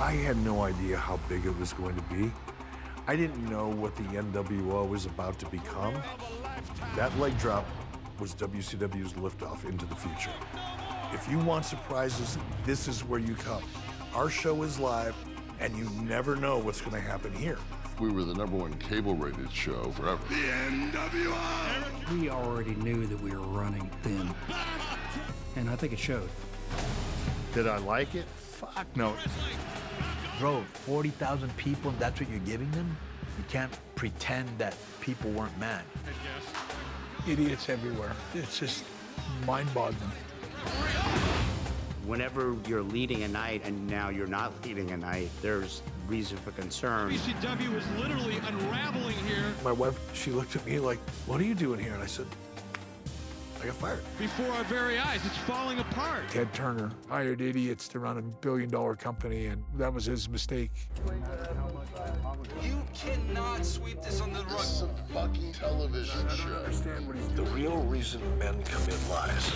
I had no idea how big it was going to be. I didn't know what the NWO was about to become. That leg drop was WCW's liftoff into the future. If you want surprises, this is where you come. Our show is live, and you never know what's going to happen here. We were the #1 cable-rated show forever. The NWO! We already knew that we were running thin, and I think it showed. Did I like it? Fuck no. Bro, 40,000 people, and that's what you're giving them? You can't pretend that people weren't mad. Idiots everywhere. It's just mind-boggling. Whenever you're leading a night and now you're not leading a night, there's reason for concern. WCW is literally unraveling here. My wife, she looked at me like, what are you doing here? And I said, I got fired. Before our very eyes, it's falling apart. Ted Turner hired idiots to run a billion-dollar company, and that was his mistake. You cannot sweep this under the rug. This is a fucking television show. The real reason men commit lies.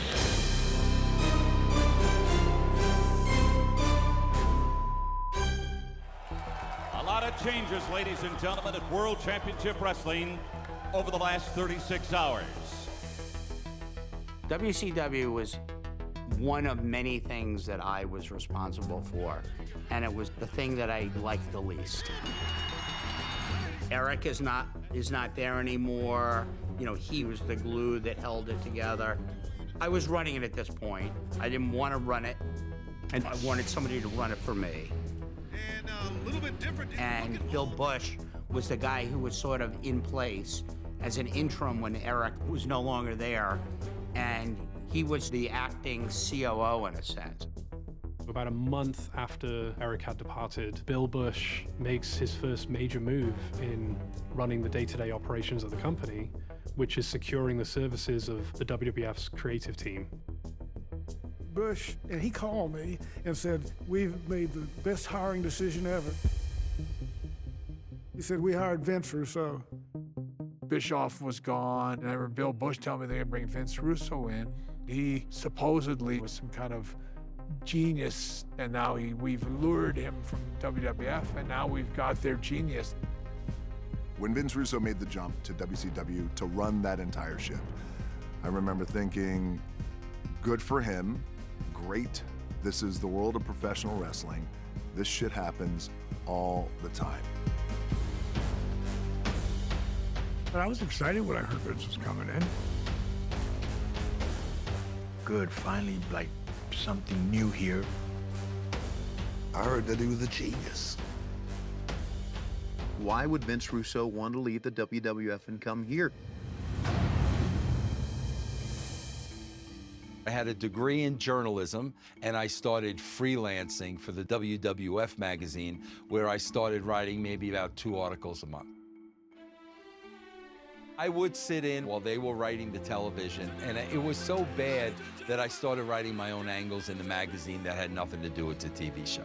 A lot of changes, ladies and gentlemen, at World Championship Wrestling over the last 36 hours. WCW was one of many things that I was responsible for, and it was the thing that I liked the least. Eric is not there anymore. You know, he was the glue that held it together. I was running it at this point. I didn't want to run it, and I wanted somebody to run it for me. And a little bit different. And Bill Bush was the guy who was sort of in place as an interim when Eric was no longer there, and he was the acting COO in a sense. About a month after Eric had departed, Bill Bush makes his first major move in running the day-to-day operations of the company, which is securing the services of the WWF's creative team. Bush, and he called me and said, we've made the best hiring decision ever. He said, we hired Vince Russo. Bischoff was gone, and I remember Bill Bush telling me they would bring Vince Russo in. He supposedly was some kind of genius, and now we've lured him from WWF, and now we've got their genius. When Vince Russo made the jump to WCW to run that entire ship, I remember thinking, good for him, great. This is the world of professional wrestling. This shit happens all the time. But I was excited when I heard Vince was coming in. Good, finally, like, something new here. I heard that he was a genius. Why would Vince Russo want to leave the WWF and come here? I had a degree in journalism, and I started freelancing for the WWF magazine, where I started writing maybe about 2 articles a month. I would sit in while they were writing the television, and it was so bad that I started writing my own angles in the magazine that had nothing to do with the TV show.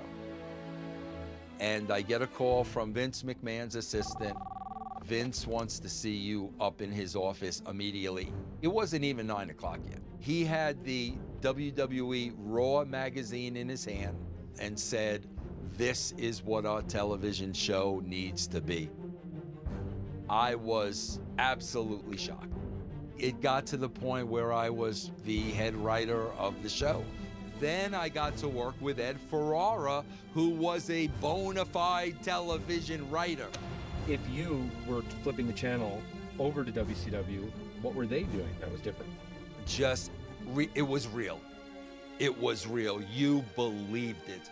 And I get a call from Vince McMahon's assistant. Vince wants to see you up in his office immediately. It wasn't even 9 o'clock yet. He had the WWE Raw magazine in his hand and said, this is what our television show needs to be. I was absolutely shocked. It got to the point where I was the head writer of the show. Then I got to work with Ed Ferrara, who was a bona fide television writer. If you were flipping the channel over to WCW, what were they doing that was different? It was real. It was real. You believed it.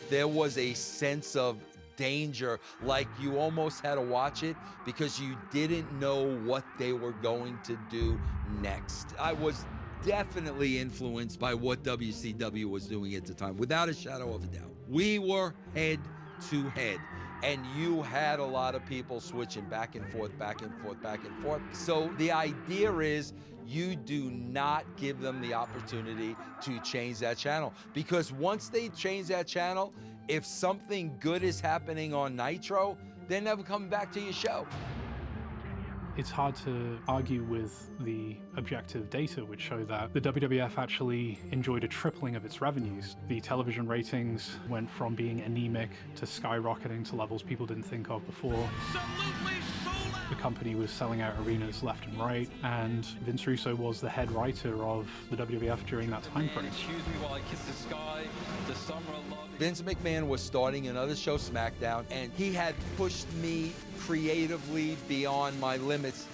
There was a sense of danger, like you almost had to watch it because you didn't know what they were going to do next. I was definitely influenced by what WCW was doing at the time, without a shadow of a doubt. We were head to head, and you had a lot of people switching back and forth, back and forth, back and forth. So the idea is you do not give them the opportunity to change that channel, because once they change that channel, if something good is happening on Nitro, they're never coming back to your show. It's hard to argue with the objective data, which show that the WWF actually enjoyed a tripling of its revenues. The television ratings went from being anemic to skyrocketing to levels people didn't think of before. The company was selling out arenas left and right, and Vince Russo was the head writer of the WWF during that time frame. Excuse me while I kiss the sky, the summer of love. Vince McMahon was starting another show, SmackDown, and he had pushed me creatively beyond my limits.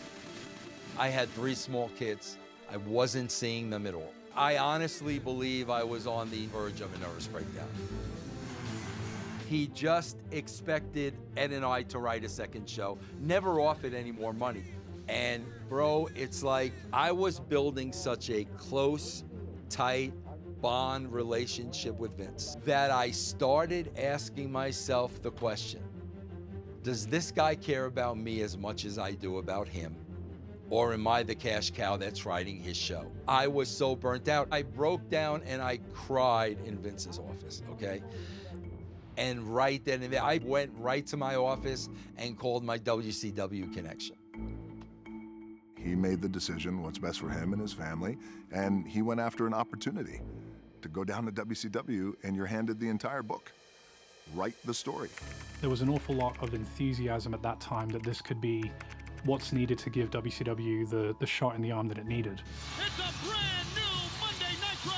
I had 3 small kids. I wasn't seeing them at all. I honestly believe I was on the verge of a nervous breakdown. He just expected Ed and I to write a second show, never offered any more money. And bro, it's like I was building such a close, tight bond relationship with Vince that I started asking myself the question, does this guy care about me as much as I do about him? Or am I the cash cow that's writing his show? I was so burnt out. I broke down and I cried in Vince's office, okay? And right then and there, I went right to my office and called my WCW connection. He made the decision what's best for him and his family, and he went after an opportunity to go down to WCW, and you're handed the entire book. Write the story. There was an awful lot of enthusiasm at that time that this could be what's needed to give WCW the shot in the arm that it needed. It's a brand new Monday Nitro!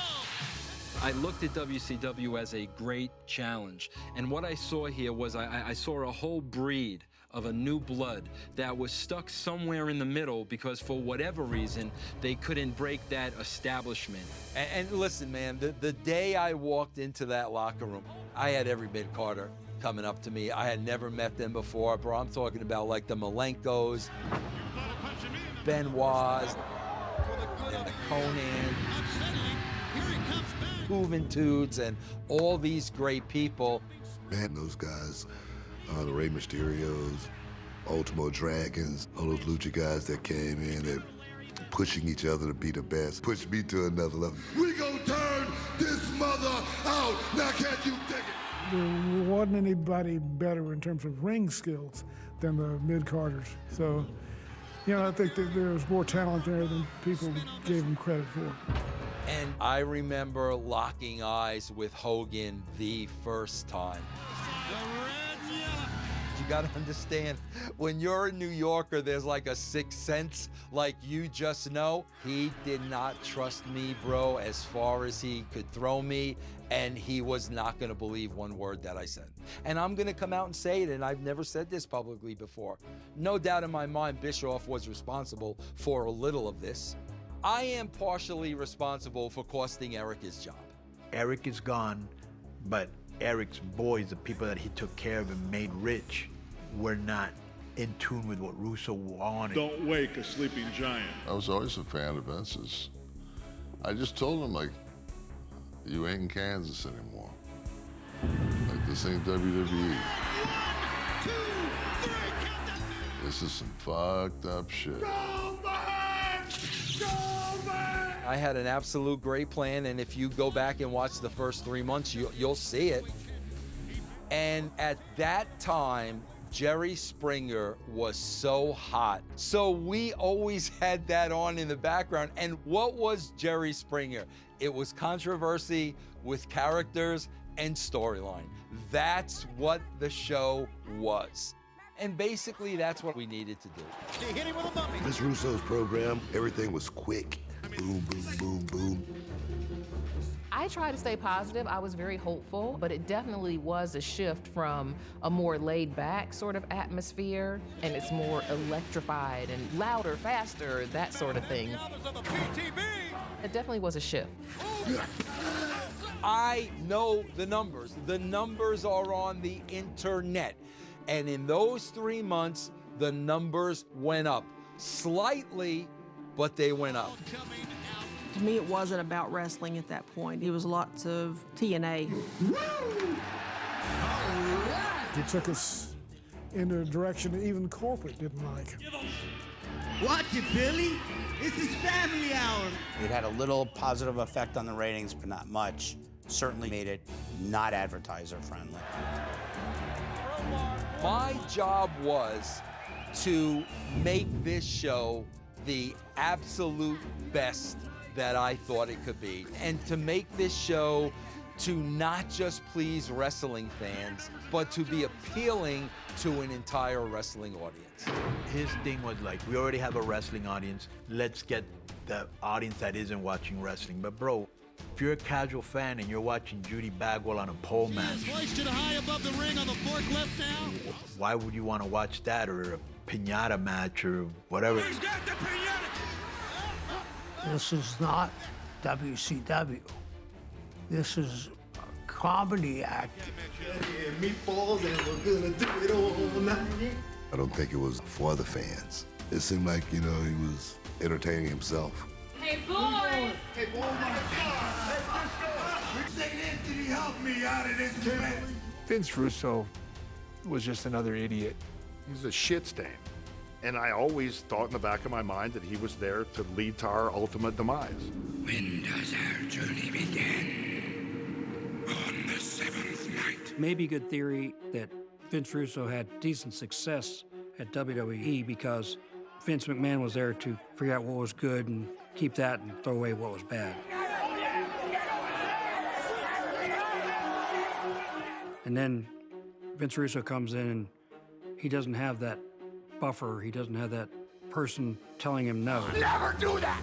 I looked at WCW as a great challenge, and what I saw here was I saw a whole breed of a new blood that was stuck somewhere in the middle because for whatever reason, they couldn't break that establishment. And listen, man, the day I walked into that locker room, I had every mid-Carter coming up to me. I had never met them before, bro. I'm talking about like the Malenkos, Benoits, and the Conan, Juventudes, and all these great people. Man, those guys, the Rey Mysterios, Ultimo Dragons, all those lucha guys that came in and pushing each other to be the best, pushed me to another level. We gonna turn this mother out. Now can't you dig it? There wasn't anybody better in terms of ring skills than the mid-Carters. So, you know, I think that there was more talent there than people gave them credit for. And I remember locking eyes with Hogan the first time. You gotta understand, when you're a New Yorker, there's like a sixth sense, like you just know. He did not trust me, bro, as far as he could throw me, and he was not gonna believe one word that I said. And I'm gonna come out and say it, and I've never said this publicly before. No doubt in my mind, Bischoff was responsible for a little of this. I am partially responsible for costing Eric his job. Eric is gone, but Eric's boys, the people that he took care of and made rich, were not in tune with what Russo wanted. Don't wake a sleeping giant. I was always a fan of Vince's. I just told him, like, you ain't in Kansas anymore. Like, this ain't WWE. 1, 2, 3, this is some fucked up shit. I had an absolute great plan, and if you go back and watch the first 3 months, you'll see it. And at that time, Jerry Springer was so hot. So we always had that on in the background. And what was Jerry Springer? It was controversy with characters and storyline. That's what the show was. And basically, that's what we needed to do. They hit him with a bumpy. Vince Russo's program, everything was quick. Boom, boom, boom, boom. I try to stay positive. I was very hopeful, but it definitely was a shift from a more laid-back sort of atmosphere, and it's more electrified and louder, faster, that sort of thing. It definitely was a shift. I know the numbers. The numbers are on the internet. And in those 3 months, the numbers went up. Slightly, but they went up. To me, it wasn't about wrestling at that point. It was lots of TNA. It took us in a direction that even corporate didn't like. Watch it, Billy. This is family hour. It had a little positive effect on the ratings, but not much. Certainly made it not advertiser friendly. My job was to make this show the absolute best that I thought it could be, and to make this show to not just please wrestling fans, but to be appealing to an entire wrestling audience. His thing was like, we already have a wrestling audience, let's get the audience that isn't watching wrestling. But bro, if you're a casual fan and you're watching Judy Bagwell on a pole match, Hoisted high above the ring on the forklift now. why would you want to watch that, or a piñata match or whatever? He's got the piñata. This is not WCW. This is a comedy act. Meatballs and we're gonna do it all night. I don't think it was for the fans. It seemed like, you know, he was entertaining himself. Hey, boys. Hey, boy, let's just go. St. Anthony, help me out of this mess. Vince Russo was just another idiot. He's a shit stain. And I always thought in the back of my mind that he was there to lead to our ultimate demise. When does our journey begin? On the 7th night. Maybe good theory that Vince Russo had decent success at WWE because Vince McMahon was there to figure out what was good and keep that and throw away what was bad. And then Vince Russo comes in and he doesn't have that buffer, he doesn't have that person telling him no. Never do that!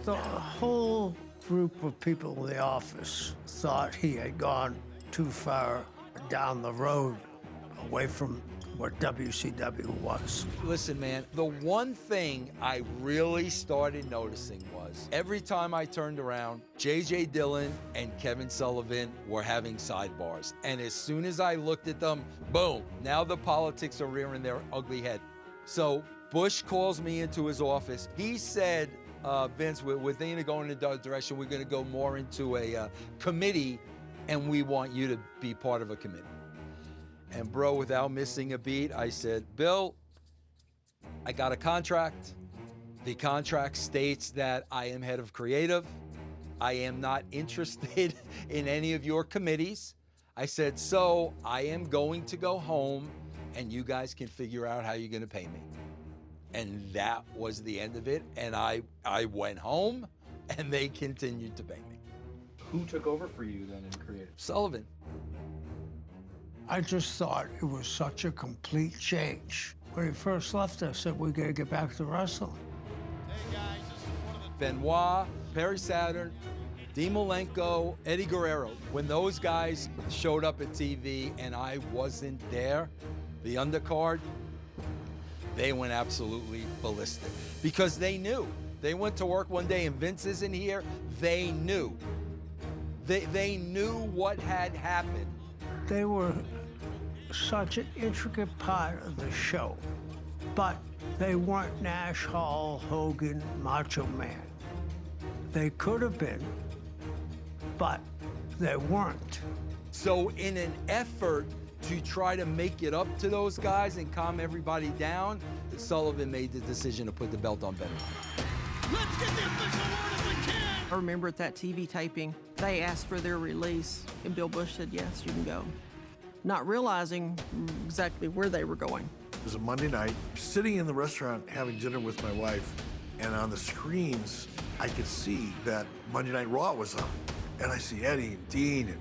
The whole group of people in the office thought he had gone too far down the road away from what WCW was. Listen, man, the one thing I really started noticing was every time I turned around, J.J. Dillon and Kevin Sullivan were having sidebars. And as soon as I looked at them, boom, now the politics are rearing their ugly head. So Bush calls me into his office. He said, Vince, we're thinking of going in a direction. We're going to go more into a committee, and we want you to be part of a committee. And bro, without missing a beat, I said, Bill, I got a contract. The contract states that I am head of creative. I am not interested in any of your committees. I said, so I am going to go home and you guys can figure out how you're gonna pay me. And that was the end of it. And I went home and they continued to pay me. Who took over for you then in creative? Sullivan. I just thought it was such a complete change. When he first left, I said, we gotta get back to wrestling. Benoit, Perry Saturn, Dean Malenko, Eddie Guerrero. When those guys showed up at TV and I wasn't there, the undercard, they went absolutely ballistic because they knew. They went to work one day and Vince isn't here. They knew. They knew what had happened. They were such an intricate part of the show, but they weren't Nash, Hall, Hogan, Macho Man. They could have been, but they weren't. So in an effort to try to make it up to those guys and calm everybody down, Sullivan made the decision to put the belt on Benoit. Let's get the official word if we can. I remember at that TV taping, they asked for their release, and Bill Bush said, yes, you can go. Not realizing exactly where they were going. It was a Monday night, sitting in the restaurant having dinner with my wife, and on the screens, I could see that Monday Night Raw was on. And I see Eddie and Dean and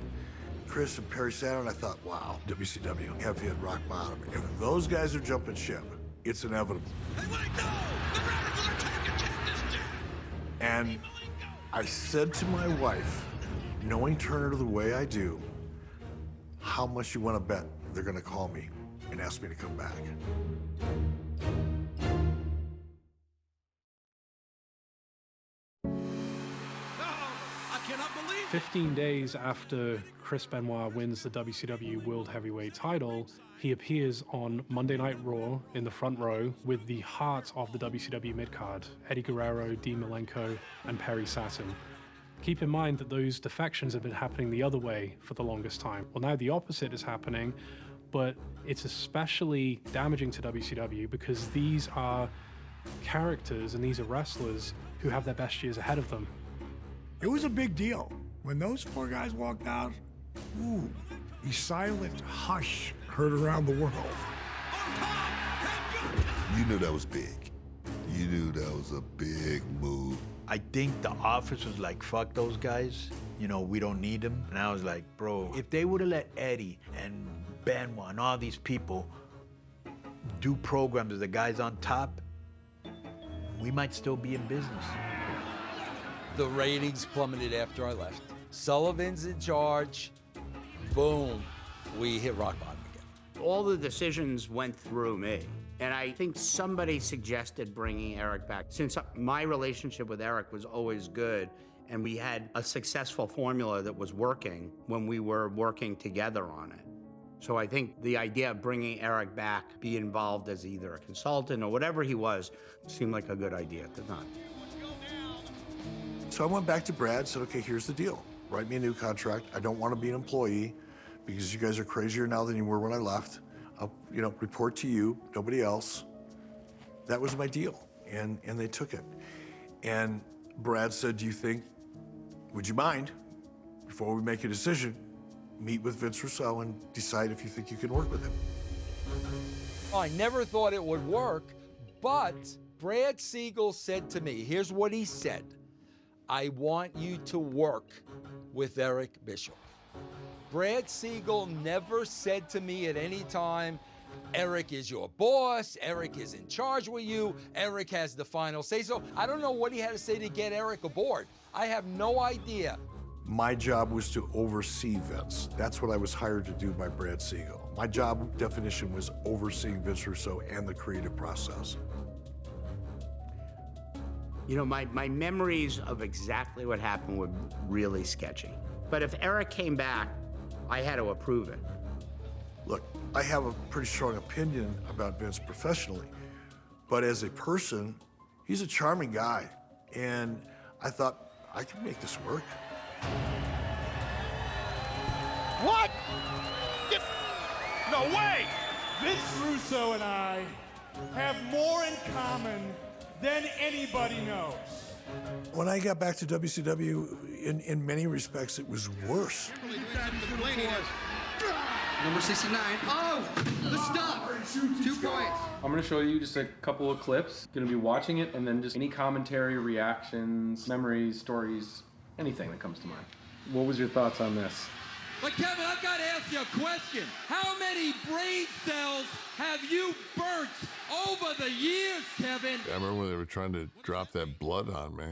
Chris and Perry Saturn. I thought, wow, WCW have hit rock bottom. If those guys are jumping ship, it's inevitable. And I said to my wife, knowing Turner the way I do, how much you want to bet they're going to call me and ask me to come back? 15 days after Chris Benoit wins the WCW World Heavyweight title, he appears on Monday Night Raw in the front row with the heart of the WCW midcard, Eddie Guerrero, Dean Malenko, and Perry Saturn. Keep in mind that those defections have been happening the other way for the longest time. Well, now the opposite is happening, but it's especially damaging to WCW because these are characters and these are wrestlers who have their best years ahead of them. It was a big deal. When those four guys walked out, ooh, the silent hush heard around the world. You knew that was big. You knew that was a big move. I think the office was like, fuck those guys. You know, we don't need them. And I was like, bro, if they would have let Eddie and Benoit and all these people do programs as the guys on top, we might still be in business. The ratings plummeted after I left. Sullivan's in charge. Boom, we hit rock bottom again. All the decisions went through me. And I think somebody suggested bringing Eric back. Since my relationship with Eric was always good, and we had a successful formula that was working when we were working together on it. So I think the idea of bringing Eric back, be involved as either a consultant or whatever he was, seemed like a good idea at the time. So I went back to Brad, said, okay, here's the deal. Write me a new contract. I don't want to be an employee because you guys are crazier now than you were when I left. I'll, report to you, nobody else. That was my deal, and they took it. And Brad said, would you mind, before we make a decision, meet with Vince Russo and decide if you think you can work with him? I never thought it would work, but Brad Siegel said to me, here's what he said: I want you to work with Eric Bischoff. Brad Siegel never said to me at any time, Eric is your boss, Eric is in charge with you, Eric has the final say. So I don't know what he had to say to get Eric aboard. I have no idea. My job was to oversee Vince. That's what I was hired to do by Brad Siegel. My job definition was overseeing Vince Russo and the creative process. My memories of exactly what happened were really sketchy. But if Eric came back, I had to approve it. Look, I have a pretty strong opinion about Vince professionally, but as a person, he's a charming guy. And I thought, I can make this work. What? No way! Vince Russo and I have more in common than anybody knows. When I got back to WCW, in many respects, it was worse. Number 69. Oh, the stuff. 2 points. I'm gonna show you just a couple of clips. Gonna be watching it, and then just any commentary, reactions, memories, stories, anything that comes to mind. What was your thoughts on this? But Kevin, I've got to ask you a question. How many brain cells have you burnt over the years, Kevin? I remember when they were trying to drop that blood on me.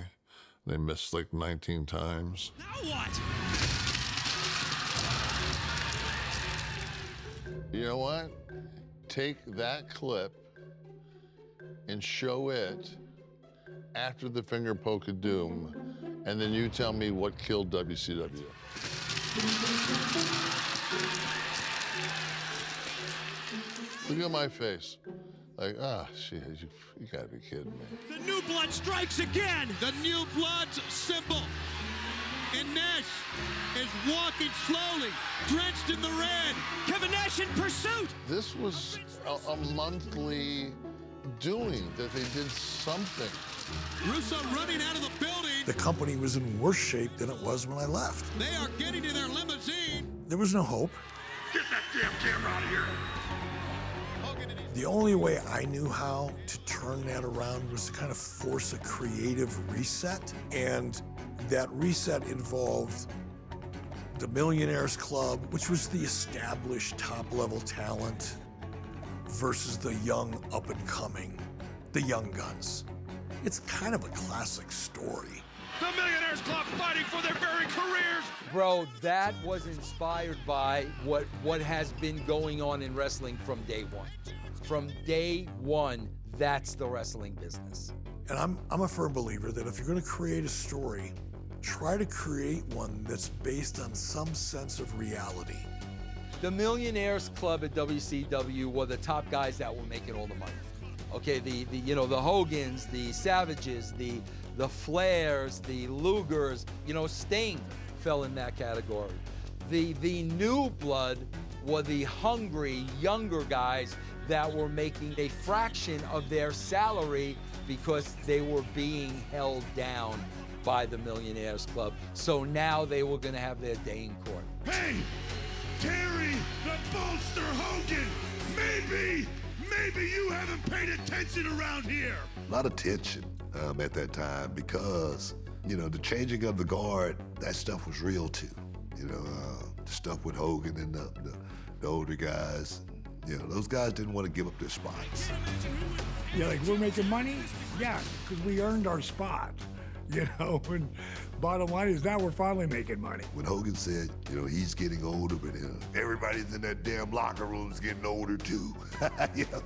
They missed like 19 times. Now what? You know what? Take that clip and show it after the finger poke of doom, and then you tell me what killed WCW. Look at my face. Like, shit, you gotta be kidding me. The new blood strikes again. The new blood's symbol. And Nash is walking slowly, drenched in the red. Kevin Nash in pursuit. This was a monthly doing that they did something. Russo running out of the building. The company was in worse shape than it was when I left. They are getting to their limousine. There was no hope. Get that damn camera out of here. The only way I knew how to turn that around was to kind of force a creative reset. And that reset involved the Millionaires Club, which was the established top-level talent, versus the young up-and-coming, the young guns. It's kind of a classic story. The Millionaires Club fighting for their very careers. Bro, that was inspired by what has been going on in wrestling from day one. From day one, that's the wrestling business. And I'm a firm believer that if you're going to create a story, try to create one that's based on some sense of reality. The Millionaires Club at WCW were the top guys that were making all the money. Okay, the Hogans, the Savages, the Flairs, the Lugers, Sting fell in that category. The new blood were the hungry, younger guys that were making a fraction of their salary because they were being held down by the Millionaires Club. So now they were going to have their day in court. Hey, Terry the Bolster Hogan, maybe maybe you haven't paid attention around here. A lot of tension at that time because, you know, the changing of the guard, that stuff was real too. You know, the stuff with Hogan and the older guys, you know, those guys didn't want to give up their spots. Yeah, like we're making money? Yeah, because we earned our spot. You know, and bottom line is now we're finally making money. When Hogan said, you know, he's getting older, but you know, everybody's in that damn locker room's getting older too. You know?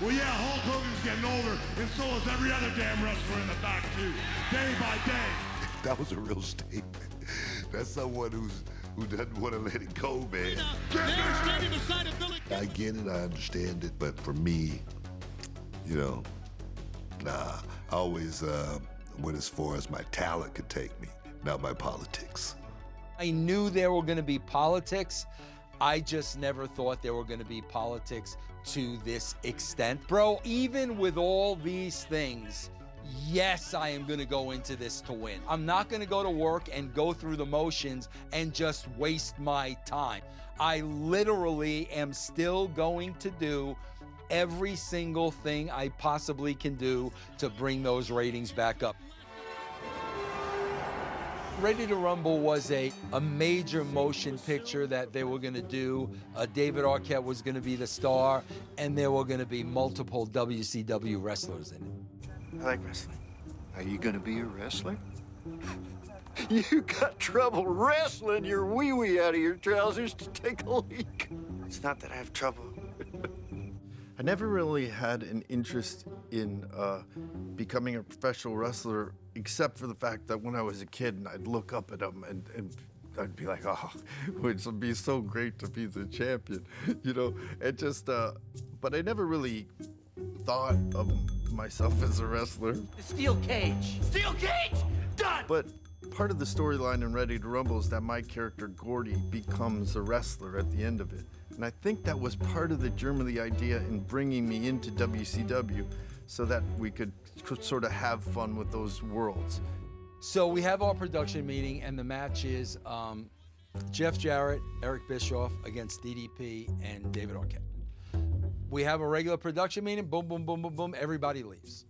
Well, yeah, Hulk Hogan's getting older, and so is every other damn wrestler in the back, too, day by day. That was a real statement. That's someone who doesn't want to let it go, man. I get it, I understand it, but for me, you know, nah, I always went as far as my talent could take me, not my politics. I knew there were going to be politics. I just never thought there were going to be politics to this extent. Bro, even with all these things, yes, I am going to go into this to win. I'm not going to go to work and go through the motions and just waste my time. I literally am still going to do every single thing I possibly can do to bring those ratings back up. Ready to Rumble was a major motion picture that they were going to do. David Arquette was going to be the star, and there were going to be multiple WCW wrestlers in it. I like wrestling. Are you going to be a wrestler? You got trouble wrestling your wee-wee out of your trousers to take a leak. It's not that I have trouble. I never really had an interest in becoming a professional wrestler, except for the fact that when I was a kid and I'd look up at them and I'd be like, oh, it would be so great to be the champion, you know? It just, but I never really thought of myself as a wrestler. The steel cage. Steel cage! Done! But part of the storyline in Ready to Rumble is that my character, Gordy, becomes a wrestler at the end of it. And I think that was part of the germ of the idea in bringing me into WCW so that we could sort of have fun with those worlds. So we have our production meeting, and the match is Jeff Jarrett, Eric Bischoff against DDP and David Arquette. We have a regular production meeting, boom, boom, boom, boom, boom, everybody leaves.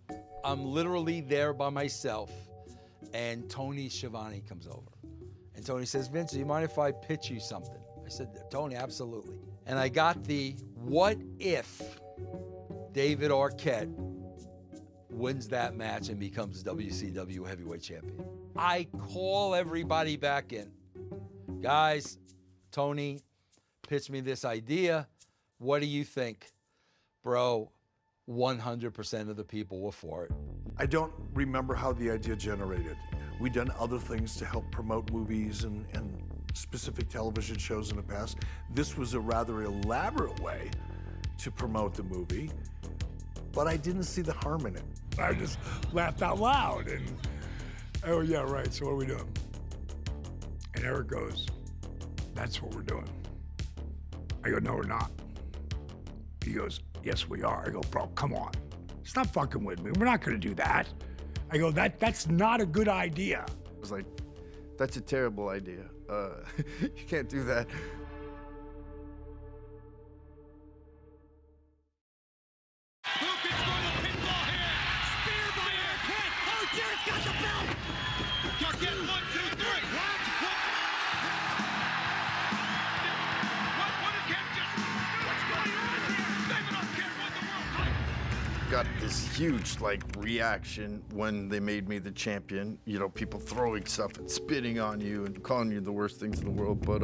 I'm literally there by myself, and Tony Schiavone comes over. And Tony says, Vince, do you mind if I pitch you something? I said, Tony, absolutely. And I got the, what if David Arquette wins that match and becomes WCW heavyweight champion? I call everybody back in. Guys, Tony pitched me this idea. What do you think? Bro, 100% of the people were for it. I don't remember how the idea generated. We'd done other things to help promote movies and specific television shows in the past. This was a rather elaborate way to promote the movie, but I didn't see the harm in it. I just laughed out loud and, oh yeah, right, so what are we doing? And Eric goes, that's what we're doing. I go, no, we're not. He goes, yes, we are. I go, bro, come on. Stop fucking with me. We're not gonna do that. I go, that's not a good idea. I was like, that's a terrible idea. You can't do that. Hogan's going to pinfall here. Spear by Arquette. Oh, Jarrett's got the belt. Arquette, 1, 2, 3. What again? What's going on here? David Arquette won the world title. Got this huge reaction when they made me the champion. You know, people throwing stuff and spitting on you and calling you the worst things in the world. But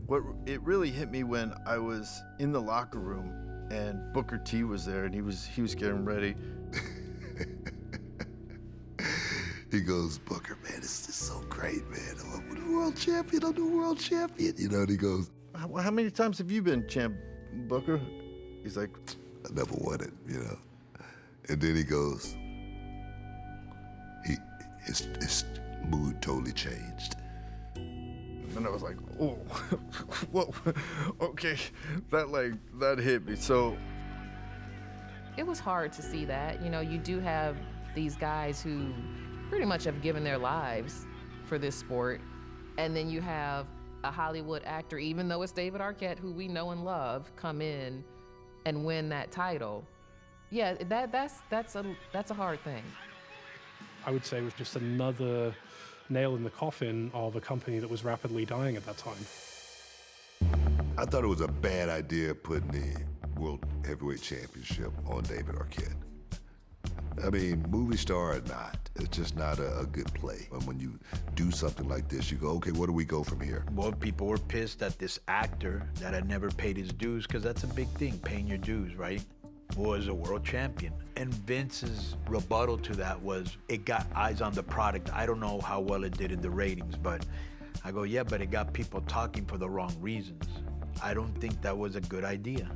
what it really hit me when I was in the locker room and Booker T was there and he was getting ready. He goes, Booker, man, this is so great, man. I'm the world champion. I'm the world champion. You know, and he goes, how many times have you been champ, Booker? He's like, I never won it, you know. And then he goes, his mood totally changed. And I was like, oh, whoa, okay, that hit me. So it was hard to see that. You know, you do have these guys who pretty much have given their lives for this sport. And then you have a Hollywood actor, even though it's David Arquette, who we know and love, come in and win that title, yeah, that's a hard thing. I would say it was just another nail in the coffin of a company that was rapidly dying at that time. I thought it was a bad idea putting the World Heavyweight Championship on David Arquette. I mean, movie star or not, it's just not a good play. And when you do something like this, you go, okay, where do we go from here? Well, people were pissed at this actor that had never paid his dues, because that's a big thing, paying your dues, right? Was a world champion. And Vince's rebuttal to that was, it got eyes on the product. I don't know how well it did in the ratings, but I go, yeah, but it got people talking for the wrong reasons. I don't think that was a good idea.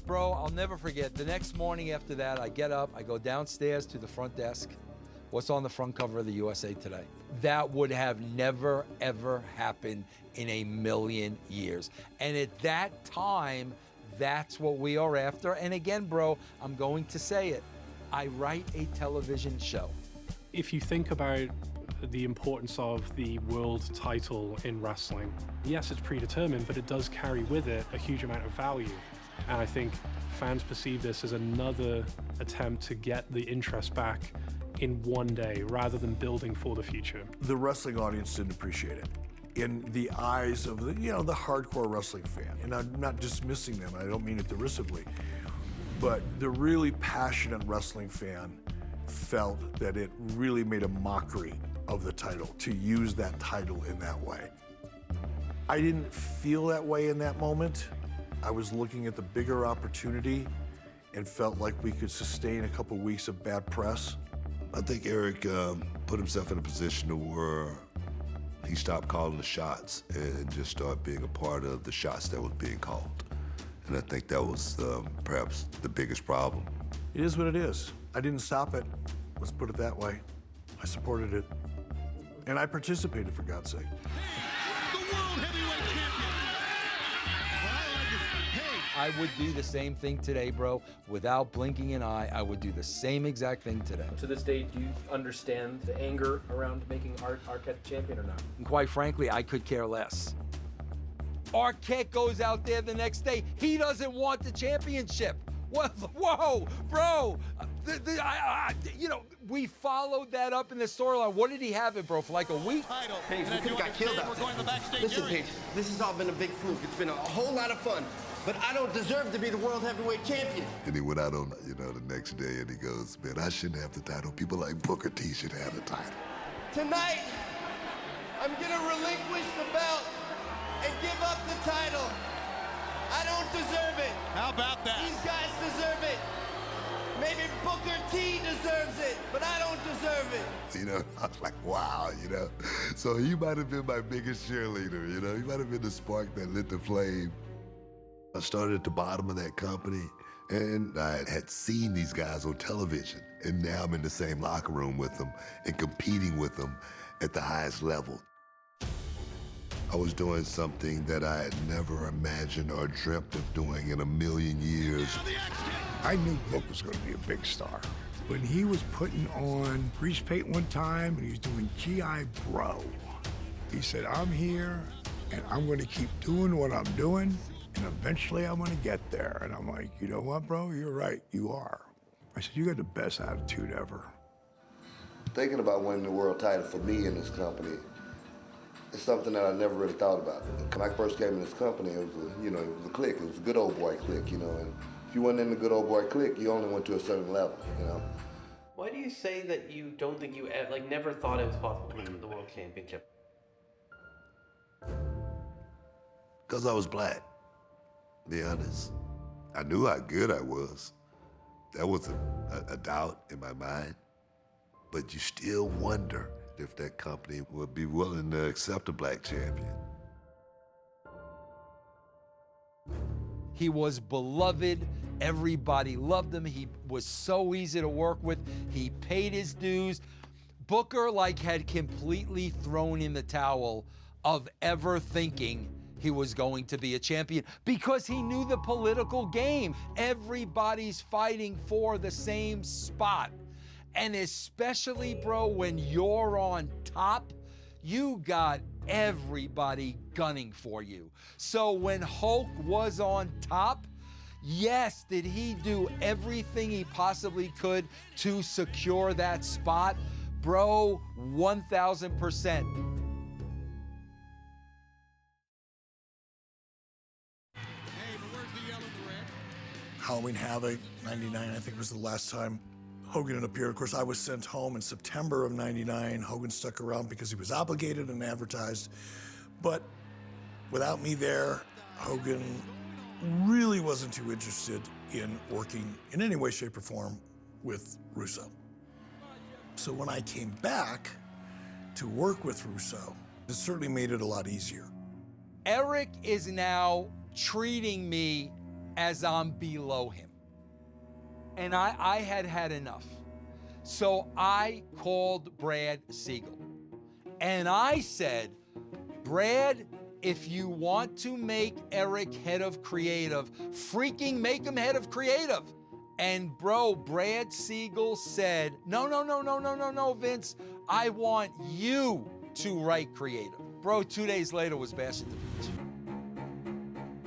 Bro, I'll never forget, the next morning after that, I get up, I go downstairs to the front desk. What's on the front cover of the USA Today? That would have never, ever happened in a million years. And at that time, that's what we are after. And again, bro, I'm going to say it. I write a television show. If you think about the importance of the world title in wrestling, yes, it's predetermined, but it does carry with it a huge amount of value. And I think fans perceive this as another attempt to get the interest back in one day rather than building for the future. The wrestling audience didn't appreciate it. In the eyes of the hardcore wrestling fan, and I'm not dismissing them, I don't mean it derisively, but the really passionate wrestling fan felt that it really made a mockery of the title, to use that title in that way. I didn't feel that way in that moment. I was looking at the bigger opportunity and felt like we could sustain a couple weeks of bad press. I think Eric put himself in a position to where he stopped calling the shots and just started being a part of the shots that was being called. And I think that was perhaps the biggest problem. It is what it is. I didn't stop it. Let's put it that way. I supported it. And I participated, for God's sake. I would do the same thing today, bro. Without blinking an eye, I would do the same exact thing today. To this day, do you understand the anger around making Arquette champion or not? And quite frankly, I could care less. Arquette goes out there the next day. He doesn't want the championship. Whoa, bro. We followed that up in the storyline. What did he have it, bro, for like a week? Paige, we could have got killed out there. Listen, Paige, this has all been a big fluke. It's been a whole lot of fun. But I don't deserve to be the World Heavyweight Champion. And he went out on, the next day and he goes, man, I shouldn't have the title. People like Booker T should have the title. Tonight, I'm gonna relinquish the belt and give up the title. I don't deserve it. How about that? These guys deserve it. Maybe Booker T deserves it, but I don't deserve it. I was like, wow, So he might have been my biggest cheerleader, He might have been the spark that lit the flame. I started at the bottom of that company, and I had seen these guys on television, and now I'm in the same locker room with them and competing with them at the highest level. I was doing something that I had never imagined or dreamt of doing in a million years. I knew Book was going to be a big star. When he was putting on grease paint one time and he was doing G.I. Bro, he said, I'm here and I'm going to keep doing what I'm doing. And eventually I'm gonna get there. And I'm like, you know what, bro? You're right, you are. I said, you got the best attitude ever. Thinking about winning the world title for me in this company is something that I never really thought about. When I first came in this company, it was a clique. It was a good old boy clique, And if you weren't in the good old boy clique, you only went to a certain level, Why do you say that you don't think you never thought it was possible to win the world championship? Because I was black. Be honest. I knew how good I was. That was a doubt in my mind. But you still wonder if that company would be willing to accept a black champion. He was beloved. Everybody loved him. He was so easy to work with. He paid his dues. Booker had completely thrown in the towel of ever thinking he was going to be a champion because he knew the political game. Everybody's fighting for the same spot. And especially, bro, when you're on top, you got everybody gunning for you. So when Hulk was on top, Yes, did he do everything he possibly could to secure that spot? Bro, 1,000%. Halloween Havoc, 99, I think was the last time Hogan had appeared. Of course, I was sent home in September of 99. Hogan stuck around because he was obligated and advertised. But without me there, Hogan really wasn't too interested in working in any way, shape, or form with Russo. So when I came back to work with Russo, it certainly made it a lot easier. Eric is now treating me as I'm below him. And I had had enough. So I called Brad Siegel. And I said, Brad, if you want to make Eric head of creative, freaking make him head of creative. And bro, Brad Siegel said, no, Vince, I want you to write creative. Bro, 2 days later was Bash at the Beach.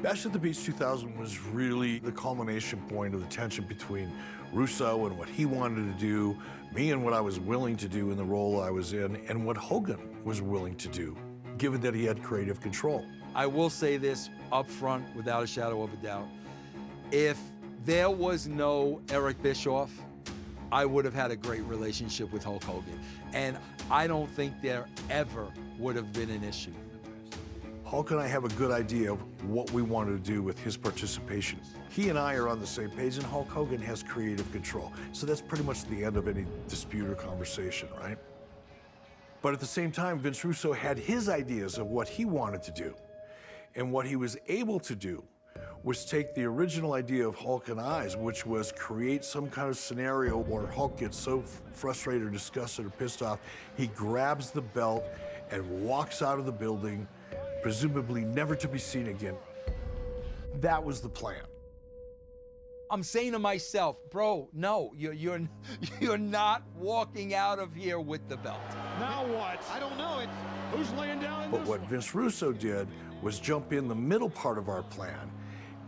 Bash at the Beach 2000 was really the culmination point of the tension between Russo and what he wanted to do, me and what I was willing to do in the role I was in, and what Hogan was willing to do, given that he had creative control. I will say this up front without a shadow of a doubt. If there was no Eric Bischoff, I would have had a great relationship with Hulk Hogan. And I don't think there ever would have been an issue. Hulk and I have a good idea of what we wanted to do with his participation. He and I are on the same page, and Hulk Hogan has creative control. So that's pretty much the end of any dispute or conversation, right? But at the same time, Vince Russo had his ideas of what he wanted to do. And what he was able to do was take the original idea of Hulk and Eyes, which was create some kind of scenario where Hulk gets so frustrated or disgusted or pissed off, he grabs the belt and walks out of the building, presumably never to be seen again. That was the plan. I'm saying to myself, bro, no, you're not walking out of here with the belt. Now what? I don't know. Who's laying down in But this what one? Vince Russo did was jump in the middle part of our plan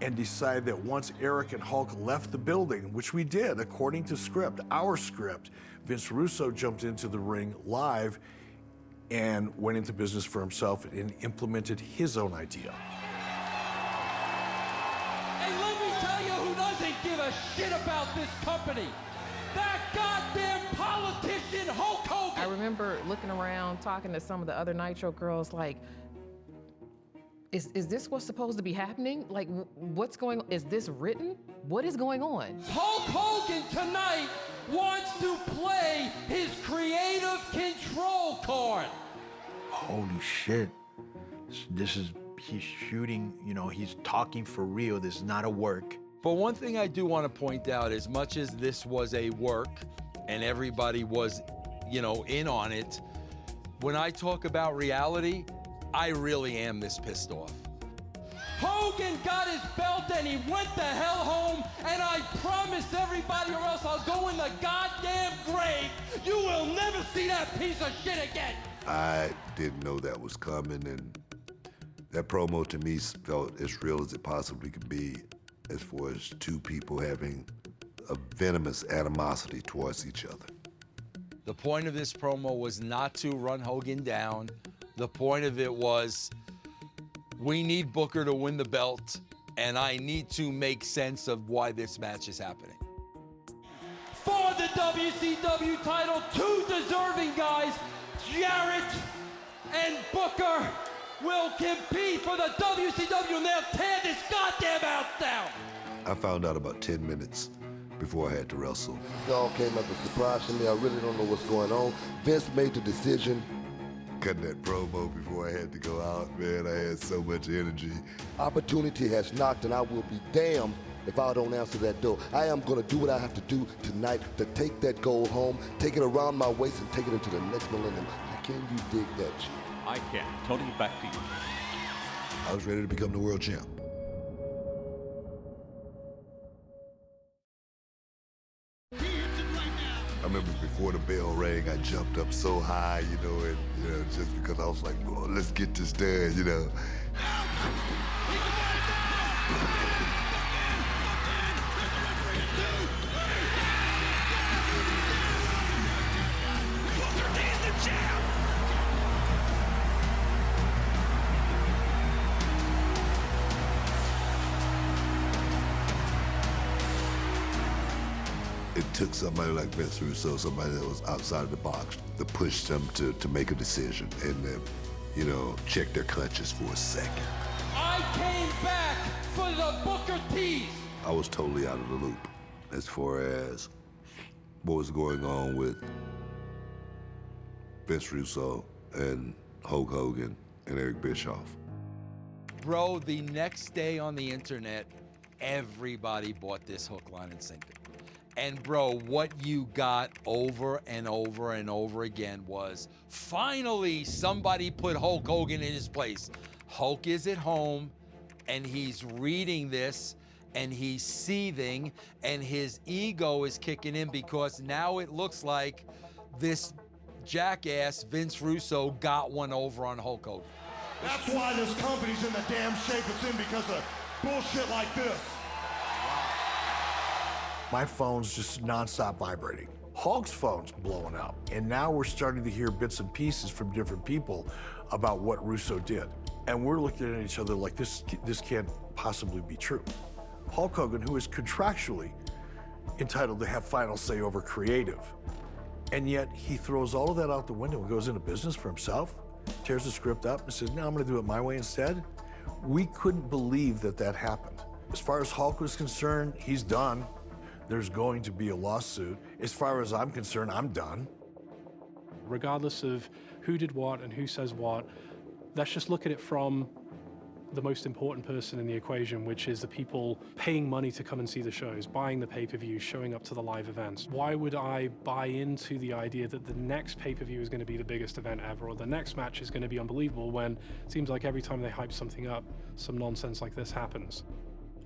and decide that once Eric and Hulk left the building, which we did according to script, our script, Vince Russo jumped into the ring live and went into business for himself and implemented his own idea. And let me tell you who doesn't give a shit about this company. That goddamn politician Hulk Hogan. I remember looking around, talking to some of the other Nitro girls, like, is this what's supposed to be happening? Like, what's going on? Is this written? What is going on? Hulk Hogan tonight wants to play his creative control card. Holy shit. He's shooting, he's talking for real. This is not a work. But one thing I do want to point out, as much as this was a work and everybody was, in on it, when I talk about reality, I really am this pissed off. Hogan got his belt and he went the hell home, and I promise everybody, or else I'll go in the goddamn grave. You will never see that piece of shit again. I didn't know that was coming, and that promo to me felt as real as it possibly could be, as far as two people having a venomous animosity towards each other. The point of this promo was not to run Hogan down. The point of it was, we need Booker to win the belt, and I need to make sense of why this match is happening. For the WCW title, two deserving guys, Jarrett and Booker, will compete for the WCW, and they'll tear this goddamn house down. I found out about 10 minutes before I had to wrestle. It all came as a surprise to me. I really don't know what's going on. Vince made the decision. Cutting that promo before I had to go out, man, I had so much energy. Opportunity has knocked, and I will be damned if I don't answer that door. I am going to do what I have to do tonight to take that gold home, take it around my waist, and take it into the next millennium. Can you dig that shit? I can. Tony, back to you. I was ready to become the world champ. I remember before the bell rang, I jumped up so high, and just because I was like, "Well, let's get this done," took somebody like Vince Russo, somebody that was outside of the box, to push them to make a decision and, you know, check their conscience for a second. I came back for the Booker T's. I was totally out of the loop as far as what was going on with Vince Russo and Hulk Hogan and Eric Bischoff. Bro, the next day on the internet, everybody bought this hook, line, and sinker. And bro, what you got over and over and over again was, finally somebody put Hulk Hogan in his place. Hulk is at home and he's reading this and he's seething and his ego is kicking in because now it looks like this jackass Vince Russo got one over on Hulk Hogan. That's why this company's in the damn shape it's in, because of bullshit like this. My phone's just nonstop vibrating. Hulk's phone's blowing up. And now we're starting to hear bits and pieces from different people about what Russo did. And we're looking at each other like this can't possibly be true. Hulk Hogan, who is contractually entitled to have final say over creative, and yet he throws all of that out the window and goes into business for himself, tears the script up and says, no, I'm gonna do it my way instead. We couldn't believe that that happened. As far as Hulk was concerned, he's done. There's going to be a lawsuit. As far as I'm concerned, I'm done. Regardless of who did what and who says what, let's just look at it from the most important person in the equation, which is the people paying money to come and see the shows, buying the pay-per-views, showing up to the live events. Why would I buy into the idea that the next pay-per-view is going to be the biggest event ever, or the next match is going to be unbelievable, when it seems like every time they hype something up, some nonsense like this happens?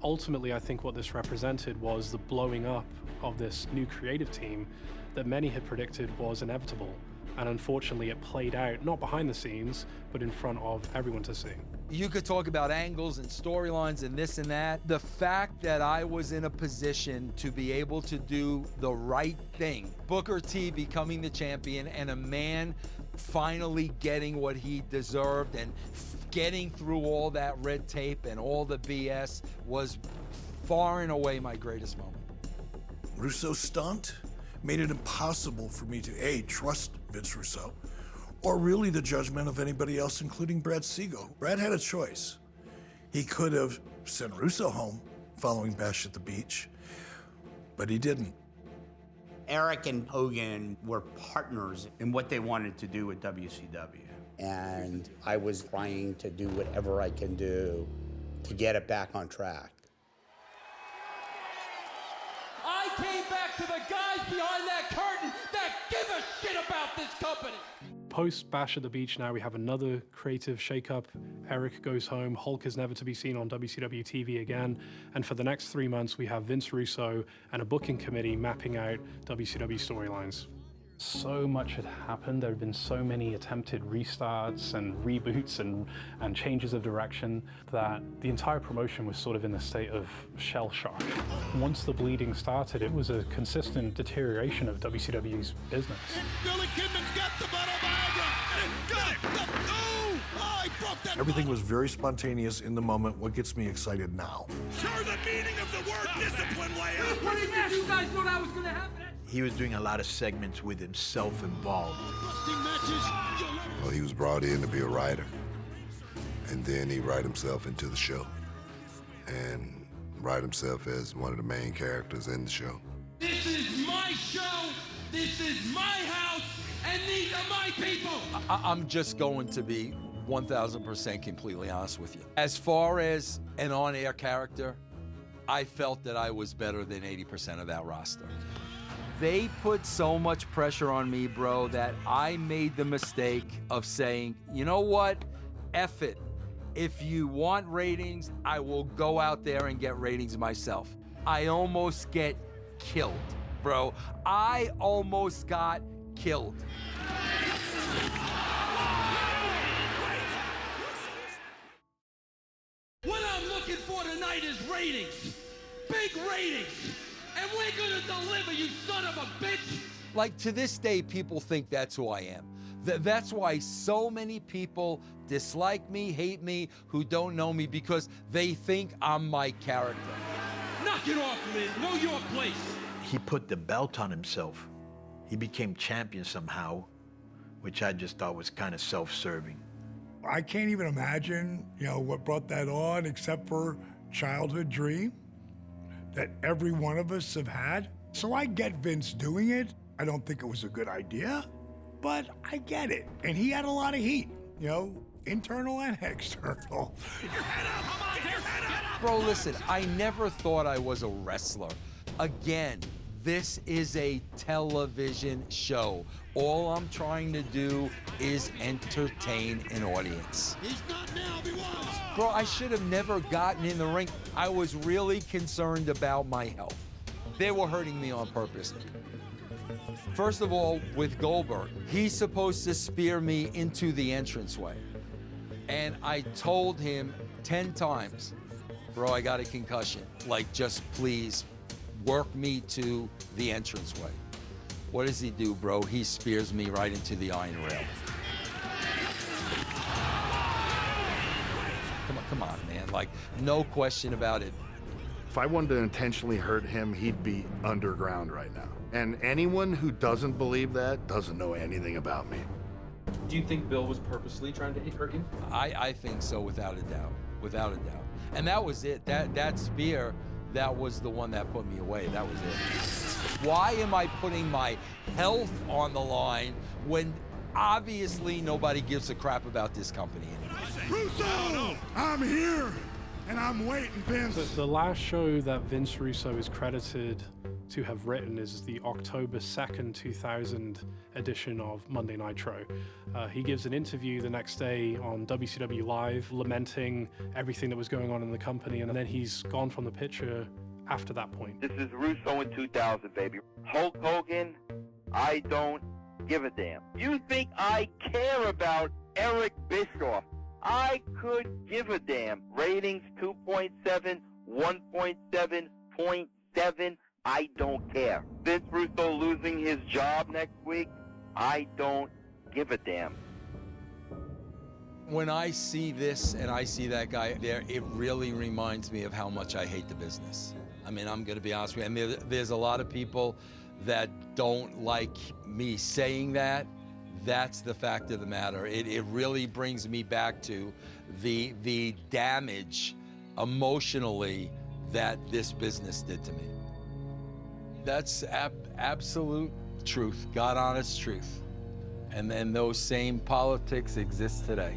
Ultimately, I think what this represented was the blowing up of this new creative team that many had predicted was inevitable. And unfortunately, it played out, not behind the scenes, but in front of everyone to see. You could talk about angles and storylines and this and that. The fact that I was in a position to be able to do the right thing, Booker T becoming the champion and a man finally getting what he deserved and getting through all that red tape and all the BS, was far and away my greatest moment. Russo's stunt made it impossible for me to A, trust Vince Russo, or really the judgment of anybody else, including Brad Siegel. Brad had a choice. He could have sent Russo home following Bash at the Beach, but he didn't. Eric and Hogan were partners in what they wanted to do with WCW. And I was trying to do whatever I can do to get it back on track. I came back to the guys behind that curtain that give a shit about this company. Post Bash at the Beach now we have another creative shakeup. Eric goes home, Hulk is never to be seen on WCW TV again, and for the next 3 months we have Vince Russo and a booking committee mapping out WCW storylines. So much had happened. There had been so many attempted restarts and reboots and changes of direction that the entire promotion was sort of in a state of shell shock. Once the bleeding started, it was a consistent deterioration of WCW's business. Billy Kidman's got the butt of Viagra, and got it. Oh, he broke that. Everything was very spontaneous in the moment. What gets me excited now? Sure, the meaning of the word discipline, Leia. What did you guys know that was going to happen? He was doing a lot of segments with himself involved. Well, he was brought in to be a writer, and then he write himself into the show and write himself as one of the main characters in the show. This is my show, this is my house, and these are my people. I'm just going to be 1000% completely honest with you. As far as an on-air character, I felt that I was better than 80% of that roster. They put so much pressure on me, bro, that I made the mistake of saying, you know what? F it. If you want ratings, I will go out there and get ratings myself. I almost get killed, bro. I almost got killed. What I'm looking for tonight is ratings. Big ratings. And we're gonna deliver, you son of a bitch! Like, to this day, people think that's who I am. That's why so many people dislike me, hate me, who don't know me, because they think I'm my character. Knock it off, Lynn. Know your place. he put the belt on himself. He became champion somehow, which I just thought was kind of self-serving. I can't even imagine, what brought that on except for childhood dream that every one of us have had. So I get Vince doing it. I don't think it was a good idea, but I get it. And he had a lot of heat, internal and external. Bro, listen, I never thought I was a wrestler. Again, this is a television show. All I'm trying to do is entertain an audience. He's not now, he was. Bro, I should have never gotten in the ring. I was really concerned about my health. They were hurting me on purpose. First of all, with Goldberg, he's supposed to spear me into the entranceway. And I told him 10 times, bro, I got a concussion. Like, just please work me to the entranceway. What does he do, bro? He spears me right into the iron rail. Come on, man. Like, no question about it. If I wanted to intentionally hurt him, he'd be underground right now. And anyone who doesn't believe that doesn't know anything about me. Do you think Bill was purposely trying to hurt you? I think so, without a doubt. Without a doubt. And that was it. That spear, that was the one that put me away. That was it. Why am I putting my health on the line when obviously nobody gives a crap about this company anymore? Russo! I'm here, and I'm waiting, Vince. The last show that Vince Russo is credited to have written is the October 2nd, 2000 edition of Monday Nitro. He gives an interview the next day on WCW Live, lamenting everything that was going on in the company, and then he's gone from the picture after that point. This is Russo in 2000, baby. Hulk Hogan, I don't give a damn. You think I care about Eric Bischoff? I could give a damn. Ratings 2.7, 1.7, 0.7. I don't care. Vince Russo losing his job next week, I don't give a damn. When I see this and I see that guy there, it really reminds me of how much I hate the business. I mean, I'm gonna be honest with you. I mean, there's a lot of people that don't like me saying that. That's the fact of the matter. It really brings me back to the damage emotionally that this business did to me. That's absolute truth, God honest truth. And then those same politics exist today.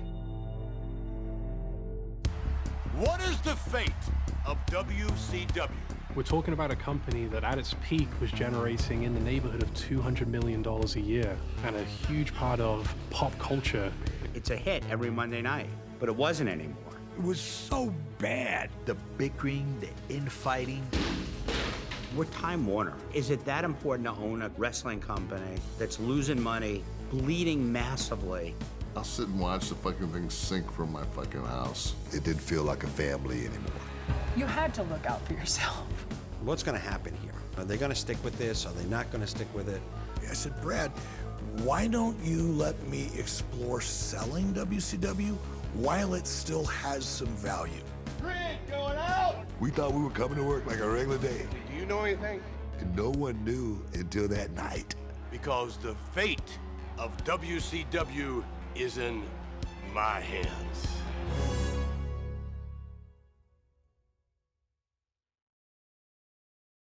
What is the fate of WCW? We're talking about a company that at its peak was generating in the neighborhood of $200 million a year, and a huge part of pop culture. It's a hit every Monday night, but it wasn't anymore. It was so bad. The bickering, the infighting. We're Time Warner. Is it that important to own a wrestling company that's losing money, bleeding massively? I'll sit and watch the fucking thing sink from my fucking house. It didn't feel like a family anymore. You had to look out for yourself. What's going to happen here? Are they going to stick with this? Are they not going to stick with it? I said, Brad, why don't you let me explore selling WCW while it still has some value? Green going out! We thought we were coming to work like a regular day. Do you know anything? And no one knew until that night. Because the fate of WCW is in my hands.